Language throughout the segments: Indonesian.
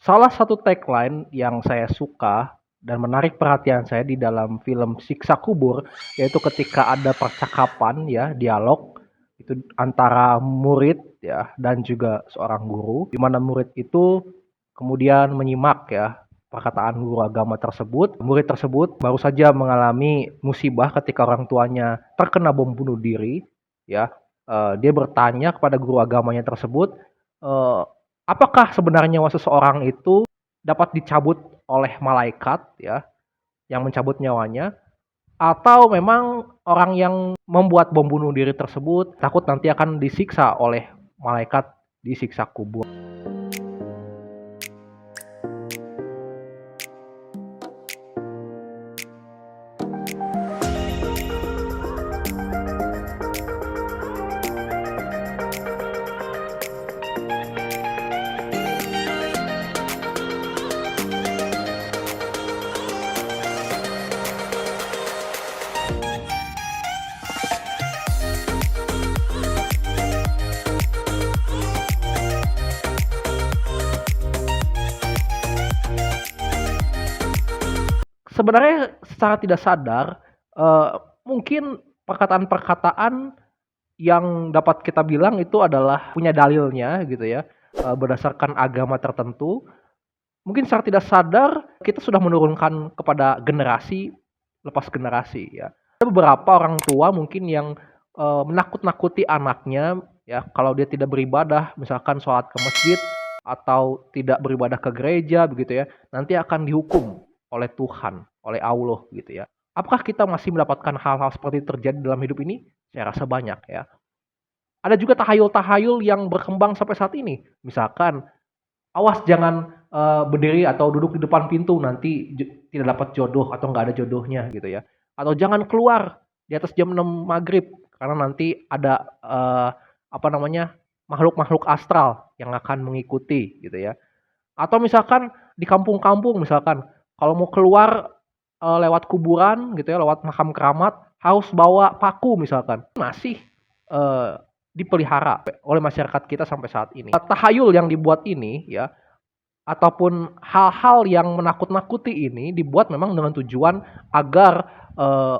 Salah satu tagline yang saya suka dan menarik perhatian saya di dalam film Siksa Kubur, yaitu ketika ada percakapan ya, dialog itu antara murid ya dan juga seorang guru, di mana murid itu kemudian menyimak ya perkataan guru agama tersebut. Murid tersebut baru saja mengalami musibah ketika orang tuanya terkena bom bunuh diri ya. Dia bertanya kepada guru agamanya tersebut, eee, apakah sebenarnya seseorang itu dapat dicabut oleh malaikat ya, yang mencabut nyawanya, atau memang orang yang membuat bom bunuh diri tersebut takut nanti akan disiksa oleh malaikat di siksa kubur. Sebenarnya secara tidak sadar, eee, mungkin perkataan-perkataan yang dapat kita bilang itu adalah punya dalilnya gitu ya, berdasarkan agama tertentu. Mungkin secara tidak sadar kita sudah menurunkan kepada generasi lepas generasi ya. Ada beberapa orang tua mungkin yang, menakut-nakuti anaknya ya kalau dia tidak beribadah, misalkan sholat ke masjid atau tidak beribadah ke gereja begitu ya, nanti akan dihukum oleh Tuhan, oleh Allah gitu ya. Apakah kita masih mendapatkan hal-hal seperti itu terjadi dalam hidup ini? Saya rasa banyak ya. Ada juga tahayul-tahayul yang berkembang sampai saat ini. Misalkan, "Awas jangan, berdiri atau duduk di depan pintu nanti tidak dapat jodoh atau nggak ada jodohnya," gitu ya. Atau, "Jangan keluar di atas jam 6 maghrib karena nanti ada, apa namanya, makhluk-makhluk astral yang akan mengikuti," gitu ya. Atau misalkan di kampung-kampung misalkan, kalau mau keluar, lewat kuburan gitu ya, lewat makam keramat, harus bawa paku misalkan. Masih, eee, dipelihara oleh masyarakat kita sampai saat ini. Tahayul yang dibuat ini ya, ataupun hal-hal yang menakut-nakuti ini dibuat memang dengan tujuan agar,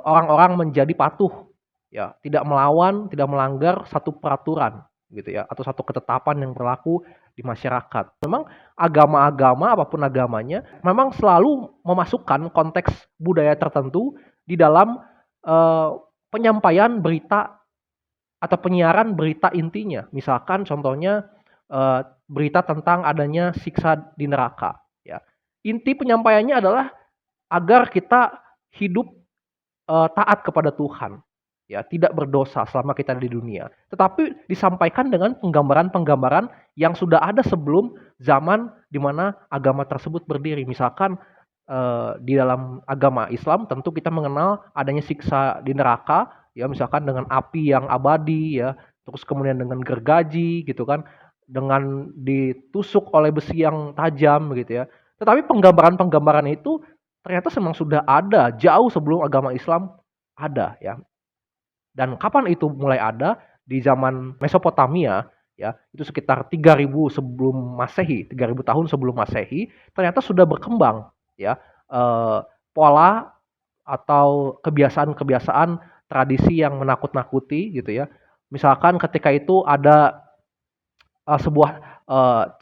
orang-orang menjadi patuh ya, tidak melawan, tidak melanggar satu peraturan gitu ya, atau satu ketetapan yang berlaku di masyarakat. Memang agama-agama, apapun agamanya, memang selalu memasukkan konteks budaya tertentu di dalam, eee, penyampaian berita atau penyiaran berita intinya. Misalkan contohnya, berita tentang adanya siksa di neraka, ya. Inti penyampaiannya adalah agar kita hidup, taat kepada Tuhan, ya, tidak berdosa selama kita ada di dunia. Tetapi disampaikan dengan penggambaran-penggambaran yang sudah ada sebelum zaman di mana agama tersebut berdiri. Misalkan, di dalam agama Islam tentu kita mengenal adanya siksa di neraka, ya, misalkan dengan api yang abadi ya, terus kemudian dengan gergaji gitu kan, dengan ditusuk oleh besi yang tajam gitu ya. Tetapi penggambaran-penggambaran itu ternyata memang sudah ada jauh sebelum agama Islam ada ya. Dan kapan itu mulai ada? Di zaman Mesopotamia ya, itu sekitar 3000 sebelum Masehi, 3000 tahun sebelum Masehi, ternyata sudah berkembang ya, eee, pola atau kebiasaan-kebiasaan tradisi yang menakut-nakuti gitu ya. Misalkan ketika itu ada, sebuah,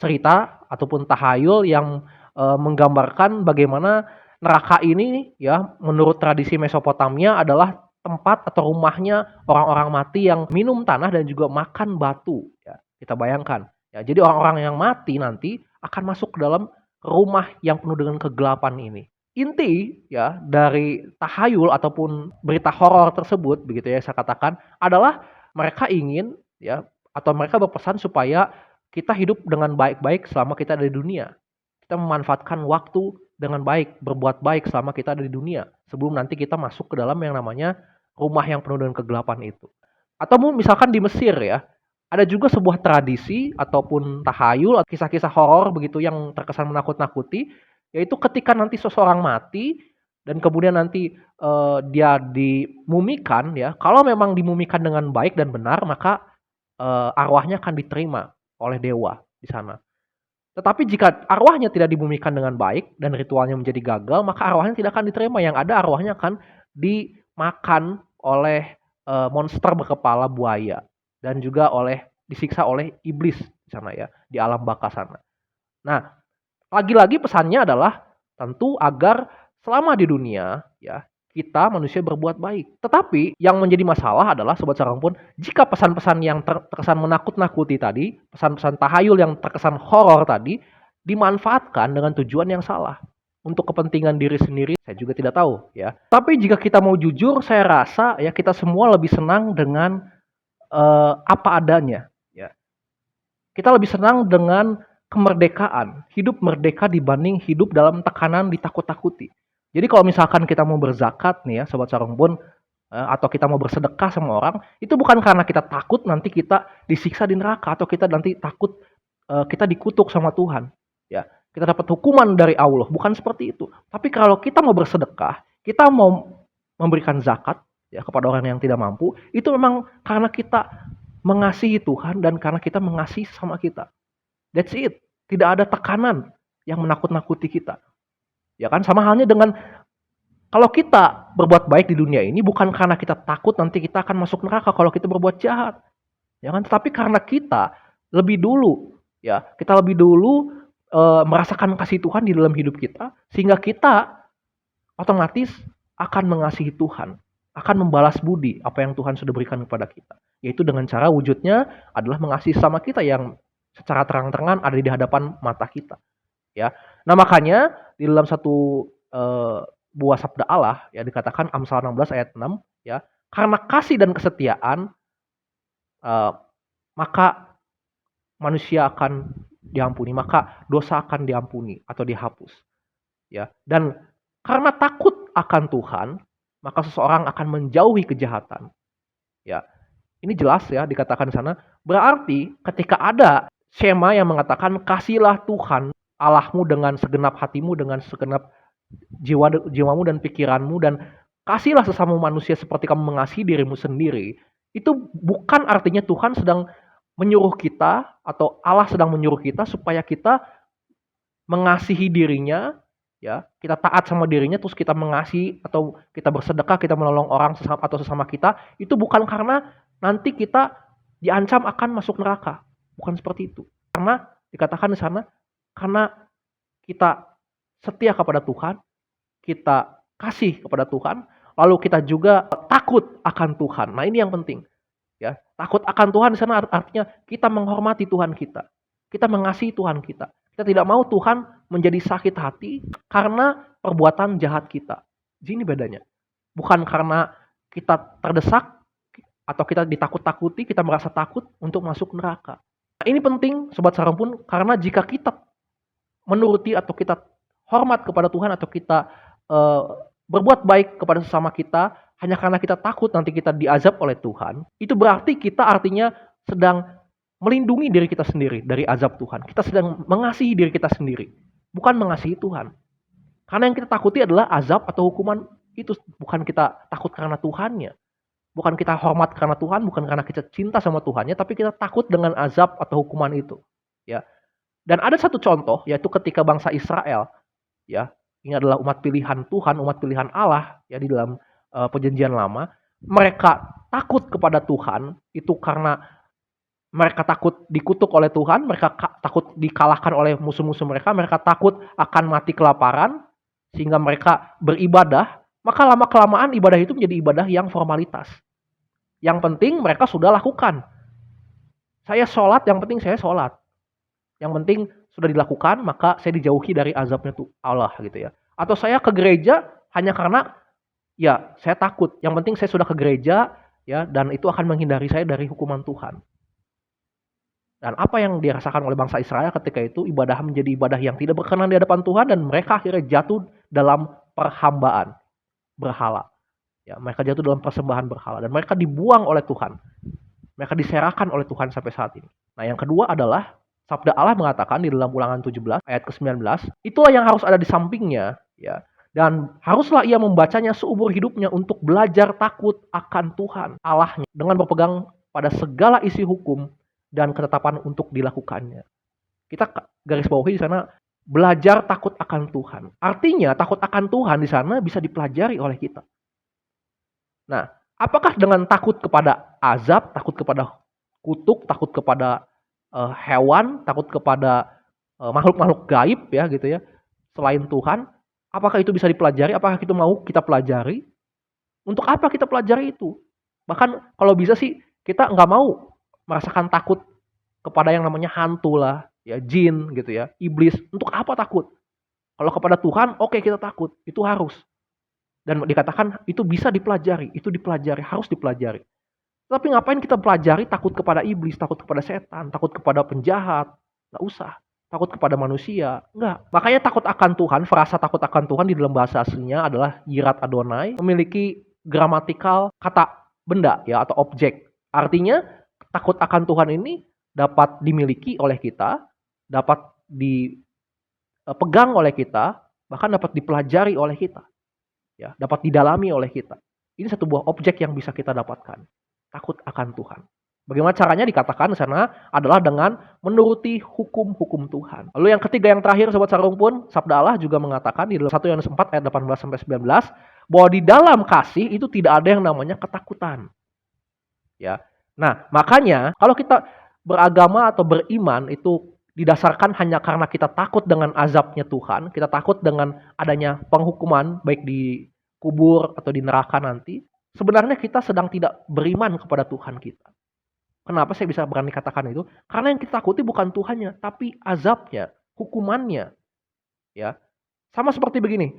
cerita ataupun tahayul yang, menggambarkan bagaimana neraka ini ya, menurut tradisi Mesopotamia adalah tempat atau rumahnya orang-orang mati yang minum tanah dan juga makan batu ya, kita bayangkan. Ya, jadi orang-orang yang mati nanti akan masuk ke dalam rumah yang penuh dengan kegelapan ini. Inti ya dari tahayul ataupun berita horor tersebut begitu ya saya katakan adalah mereka ingin ya atau mereka berpesan supaya kita hidup dengan baik-baik selama kita ada di dunia. Kita memanfaatkan waktu dengan baik, berbuat baik selama kita ada di dunia, sebelum nanti kita masuk ke dalam yang namanya rumah yang penuh dengan kegelapan itu. Atau misalkan di Mesir ya, ada juga sebuah tradisi ataupun tahayul, kisah-kisah horor begitu yang terkesan menakut-nakuti, yaitu ketika nanti seseorang mati dan kemudian nanti, dia dimumikan ya, kalau memang dimumikan dengan baik dan benar maka arwahnya akan diterima oleh dewa di sana. Tetapi jika arwahnya tidak dibumikan dengan baik dan ritualnya menjadi gagal, maka arwahnya tidak akan diterima. Yang ada arwahnya akan dimakan oleh monster berkepala buaya dan juga disiksa oleh iblis di sana ya, di alam baka sana. Nah, lagi-lagi pesannya adalah tentu agar selama di dunia ya, kita manusia berbuat baik. Tetapi yang menjadi masalah adalah sobat sarang pun, jika pesan-pesan yang terkesan menakut-nakuti tadi, pesan-pesan tahayul yang terkesan horor tadi dimanfaatkan dengan tujuan yang salah. Untuk kepentingan diri sendiri saya juga tidak tahu ya. Tapi jika kita mau jujur, saya rasa ya kita semua lebih senang dengan apa adanya ya. Kita lebih senang dengan kemerdekaan, hidup merdeka dibanding hidup dalam tekanan ditakut-takuti. Jadi kalau misalkan kita mau berzakat nih ya, sobat sarung pun atau kita mau bersedekah sama orang, itu bukan karena kita takut nanti kita disiksa di neraka atau kita nanti takut kita dikutuk sama Tuhan. Ya, kita dapat hukuman dari Allah, bukan seperti itu. Tapi kalau kita mau bersedekah, kita mau memberikan zakat ya kepada orang yang tidak mampu, itu memang karena kita mengasihi Tuhan dan karena kita mengasihi sama kita. That's it. Tidak ada tekanan yang menakut-nakuti kita. Ya kan, sama halnya dengan kalau kita berbuat baik di dunia ini bukan karena kita takut nanti kita akan masuk neraka kalau kita berbuat jahat. Ya kan, tetapi karena kita lebih dulu kita lebih dulu merasakan kasih Tuhan di dalam hidup kita sehingga kita otomatis akan mengasihi Tuhan, akan membalas budi apa yang Tuhan sudah berikan kepada kita. Yaitu dengan cara wujudnya adalah mengasihi sama kita yang secara terang-terangan ada di hadapan mata kita. Ya, nah makanya di dalam satu buah sabda Allah ya dikatakan Amsal 16 ayat 6 ya, karena kasih dan kesetiaan maka manusia akan diampuni, maka dosa akan diampuni atau dihapus. Ya, dan karena takut akan Tuhan, maka seseorang akan menjauhi kejahatan. Ya, ini jelas ya dikatakan di sana. Berarti ketika ada skema yang mengatakan kasihlah Tuhan Allahmu dengan segenap hatimu, dengan segenap jiwamu dan pikiranmu, dan kasihlah sesama manusia seperti kamu mengasihi dirimu sendiri. Itu bukan artinya Tuhan sedang menyuruh kita atau Allah sedang menyuruh kita supaya kita mengasihi dirinya, ya, kita taat sama dirinya terus kita mengasihi atau kita bersedekah, kita menolong orang atau sesama kita, itu bukan karena nanti kita diancam akan masuk neraka. Bukan seperti itu. Karena dikatakan di sana karena kita setia kepada Tuhan, kita kasih kepada Tuhan, lalu kita juga takut akan Tuhan. Nah, ini yang penting. Ya, takut akan Tuhan di sana artinya kita menghormati Tuhan kita. Kita mengasihi Tuhan kita. Kita tidak mau Tuhan menjadi sakit hati karena perbuatan jahat kita. Ini bedanya. Bukan karena kita terdesak atau kita ditakut-takuti, kita merasa takut untuk masuk neraka. Nah, ini penting sobat sarung pun karena jika kita menuruti atau kita hormat kepada Tuhan atau kita berbuat baik kepada sesama kita hanya karena kita takut nanti kita diazab oleh Tuhan, itu berarti kita artinya sedang melindungi diri kita sendiri dari azab Tuhan. Kita sedang mengasihi diri kita sendiri, bukan mengasihi Tuhan. Karena yang kita takuti adalah azab atau hukuman itu, bukan kita takut karena Tuhannya. Bukan kita hormat karena Tuhan, bukan karena kita cinta sama Tuhannya, tapi kita takut dengan azab atau hukuman itu. Ya. Dan ada satu contoh, yaitu ketika bangsa Israel, ya, ini adalah umat pilihan Tuhan, umat pilihan Allah, ya, di dalam perjanjian lama, mereka takut kepada Tuhan itu karena mereka takut dikutuk oleh Tuhan, mereka takut dikalahkan oleh musuh-musuh mereka takut akan mati kelaparan, sehingga mereka beribadah, maka lama-kelamaan ibadah itu menjadi ibadah yang formalitas. Yang penting mereka sudah lakukan. Saya sholat, yang penting saya sholat. Yang penting sudah dilakukan, maka saya dijauhi dari azabnya tuh Allah gitu ya. Atau saya ke gereja hanya karena ya, saya takut. Yang penting saya sudah ke gereja, ya, dan itu akan menghindari saya dari hukuman Tuhan. Dan apa yang dirasakan oleh bangsa Israel ketika itu, ibadah menjadi ibadah yang tidak berkenan di hadapan Tuhan, dan mereka akhirnya jatuh dalam perhambaan berhala. Ya, mereka jatuh dalam persembahan berhala, dan mereka dibuang oleh Tuhan. Mereka diserahkan oleh Tuhan sampai saat ini. Nah, yang kedua adalah sabda Allah mengatakan di dalam Ulangan 17 ayat ke-19, itulah yang harus ada di sampingnya, ya. Dan haruslah ia membacanya seumur hidupnya untuk belajar takut akan Tuhan Allahnya dengan berpegang pada segala isi hukum dan ketetapan untuk dilakukannya. Kita garis bawahi di sana belajar takut akan Tuhan. Artinya takut akan Tuhan di sana bisa dipelajari oleh kita. Nah, apakah dengan takut kepada azab, takut kepada kutuk, takut kepada hewan, takut kepada makhluk-makhluk gaib ya gitu ya, selain Tuhan, apakah itu bisa dipelajari? Apakah itu mau kita pelajari? Untuk apa kita pelajari itu? Bahkan kalau bisa sih kita nggak mau merasakan takut kepada yang namanya hantu lah, ya jin gitu ya, iblis. Untuk apa takut? Kalau kepada Tuhan, oke kita takut, itu harus. Dan dikatakan itu bisa dipelajari, itu dipelajari, harus dipelajari. Tapi ngapain kita pelajari takut kepada iblis, takut kepada setan, takut kepada penjahat? Nggak usah. Takut kepada manusia, enggak. Makanya takut akan Tuhan, frasa takut akan Tuhan di dalam bahasa aslinya adalah yirat Adonai, memiliki gramatikal kata benda ya atau objek. Artinya takut akan Tuhan ini dapat dimiliki oleh kita, dapat dipegang oleh kita, bahkan dapat dipelajari oleh kita. Ya, dapat didalami oleh kita. Ini satu buah objek yang bisa kita dapatkan. Takut akan Tuhan. Bagaimana caranya dikatakan di sana adalah dengan menuruti hukum-hukum Tuhan. Lalu yang ketiga yang terakhir Sobat Sarung pun, Sabda Allah juga mengatakan di dalam 1 Yohanes 4 ayat 18 sampai 19 bahwa di dalam kasih itu tidak ada yang namanya ketakutan. Ya. Nah, makanya kalau kita beragama atau beriman itu didasarkan hanya karena kita takut dengan azabnya Tuhan, kita takut dengan adanya penghukuman baik di kubur atau di neraka nanti, sebenarnya kita sedang tidak beriman kepada Tuhan kita. Kenapa saya bisa berani katakan itu? Karena yang kita takuti bukan Tuhannya, tapi azabnya, hukumannya. Ya, sama seperti begini.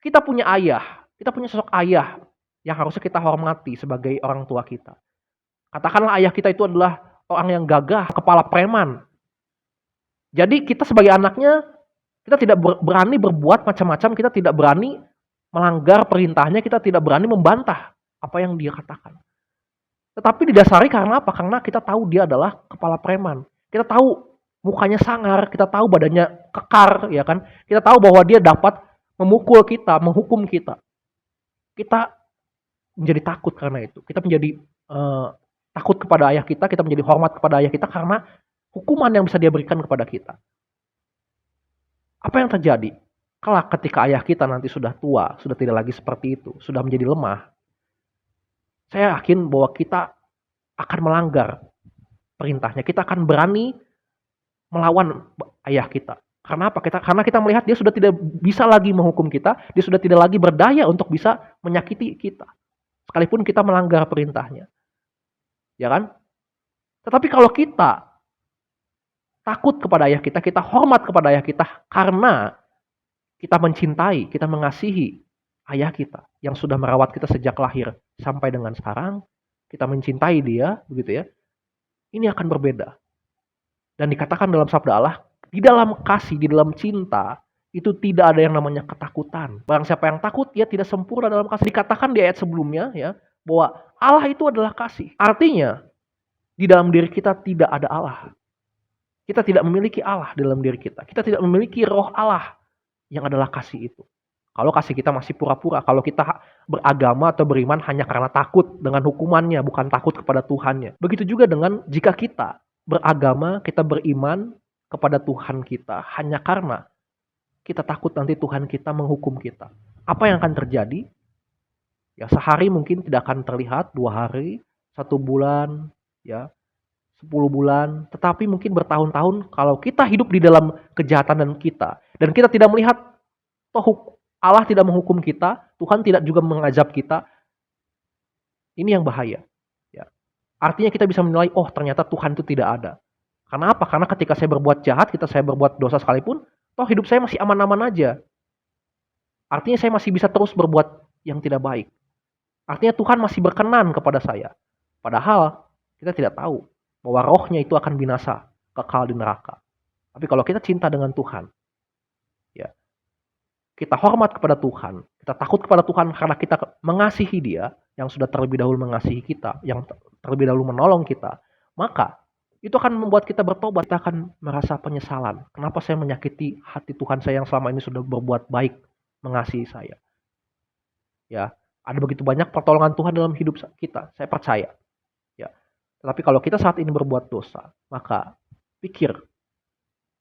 Kita punya ayah, kita punya sosok ayah yang harusnya kita hormati sebagai orang tua kita. Katakanlah ayah kita itu adalah orang yang gagah, kepala preman. Jadi kita sebagai anaknya, kita tidak berani berbuat macam-macam, kita tidak berani melanggar perintahnya, kita tidak berani membantah apa yang dia katakan. Tetapi didasari karena apa? Karena kita tahu dia adalah kepala preman. Kita tahu mukanya sangar, kita tahu badannya kekar, ya kan? Kita tahu bahwa dia dapat memukul kita, menghukum kita. Kita menjadi takut karena itu. Kita menjadi takut kepada ayah kita menjadi hormat kepada ayah kita karena hukuman yang bisa dia berikan kepada kita. Apa yang terjadi? Kelak ketika ayah kita nanti sudah tua, sudah tidak lagi seperti itu, sudah menjadi lemah, saya yakin bahwa kita akan melanggar perintahnya. Kita akan berani melawan ayah kita. Karena apa? Karena kita melihat dia sudah tidak bisa lagi menghukum kita, dia sudah tidak lagi berdaya untuk bisa menyakiti kita. Sekalipun kita melanggar perintahnya. Ya kan? Tetapi kalau kita takut kepada ayah kita hormat kepada ayah kita karena kita mencintai, kita mengasihi ayah kita yang sudah merawat kita sejak lahir sampai dengan sekarang, kita mencintai dia, begitu ya. Ini akan berbeda. Dan dikatakan dalam sabda Allah, di dalam kasih, di dalam cinta, itu tidak ada yang namanya ketakutan. Barang siapa yang takut, dia tidak sempurna dalam kasih. Dikatakan di ayat sebelumnya ya, bahwa Allah itu adalah kasih. Artinya, di dalam diri kita tidak ada Allah. Kita tidak memiliki Allah dalam diri kita. Kita tidak memiliki roh Allah yang adalah kasih itu. Kalau kasih kita masih pura-pura, kalau kita beragama atau beriman hanya karena takut dengan hukumannya, bukan takut kepada Tuhannya. Begitu juga dengan jika kita beragama, kita beriman kepada Tuhan kita hanya karena kita takut nanti Tuhan kita menghukum kita. Apa yang akan terjadi? Ya sehari mungkin tidak akan terlihat, 2 hari, 1 bulan, ya 10 bulan, tetapi mungkin bertahun-tahun kalau kita hidup di dalam kejahatan dan kita tidak melihat toh Allah tidak menghukum kita, Tuhan tidak juga mengazab kita. Ini yang bahaya. Ya. Artinya kita bisa menilai, oh ternyata Tuhan itu tidak ada. Karena apa? Karena ketika saya berbuat jahat, saya berbuat dosa sekalipun, toh hidup saya masih aman-aman aja. Artinya saya masih bisa terus berbuat yang tidak baik. Artinya Tuhan masih berkenan kepada saya. Padahal kita tidak tahu bahwa rohnya itu akan binasa, kekal di neraka. Tapi kalau kita cinta dengan Tuhan, ya, kita hormat kepada Tuhan, kita takut kepada Tuhan karena kita mengasihi Dia yang sudah terlebih dahulu mengasihi kita, yang terlebih dahulu menolong kita, maka itu akan membuat kita bertobat, kita akan merasa penyesalan. Kenapa saya menyakiti hati Tuhan saya yang selama ini sudah berbuat baik, mengasihi saya? Ya, ada begitu banyak pertolongan Tuhan dalam hidup kita, saya percaya. Ya. Tetapi kalau kita saat ini berbuat dosa, maka pikir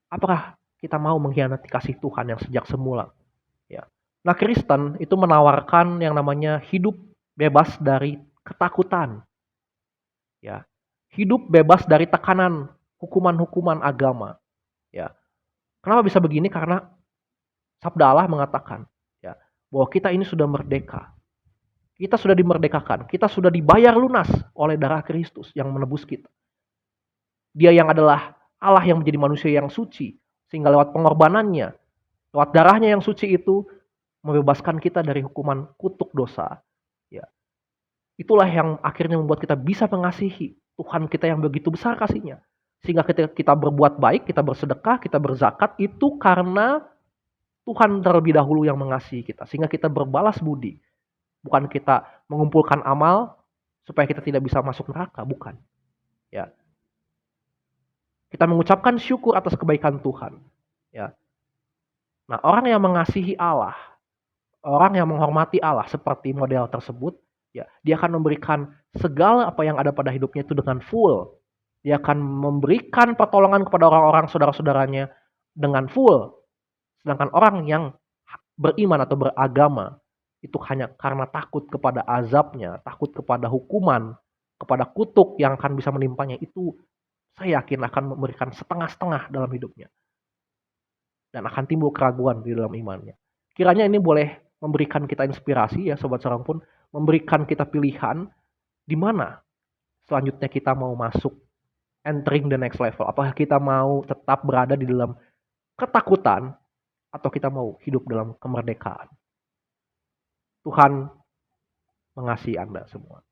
Apakah kita mau mengkhianati kasih Tuhan yang sejak semula? Ya. Nah, Kristen itu menawarkan yang namanya hidup bebas dari ketakutan, ya. Hidup bebas dari tekanan hukuman-hukuman agama, ya. Kenapa bisa begini? Karena sabda Allah mengatakan, ya, bahwa kita ini sudah merdeka. Kita sudah dimerdekakan, kita sudah dibayar lunas oleh darah Kristus yang menebus kita. Dia yang adalah Allah yang menjadi manusia yang suci, sehingga lewat pengorbanannya, lewat darahnya yang suci itu membebaskan kita dari hukuman kutuk dosa. Ya, itulah yang akhirnya membuat kita bisa mengasihi Tuhan kita yang begitu besar kasihnya. Sehingga ketika kita berbuat baik, kita bersedekah, kita berzakat, itu karena Tuhan terlebih dahulu yang mengasihi kita. Sehingga kita berbalas budi. Bukan kita mengumpulkan amal supaya kita tidak bisa masuk neraka, bukan. Ya, kita mengucapkan syukur atas kebaikan Tuhan. Ya. Nah, orang yang mengasihi Allah, orang yang menghormati Allah seperti model tersebut, ya, dia akan memberikan segala apa yang ada pada hidupnya itu dengan full. Dia akan memberikan pertolongan kepada orang-orang saudara-saudaranya dengan full. Sedangkan orang yang beriman atau beragama itu hanya karena takut kepada azabnya, takut kepada hukuman, kepada kutuk yang akan bisa menimpanya, itu saya yakin akan memberikan setengah-setengah dalam hidupnya. Dan akan timbul keraguan di dalam imannya. Kiranya ini boleh memberikan kita inspirasi ya Sobat Sarang pun, memberikan kita pilihan di mana selanjutnya kita mau masuk, entering the next level. Apakah kita mau tetap berada di dalam ketakutan atau kita mau hidup dalam kemerdekaan. Tuhan mengasihi Anda semua.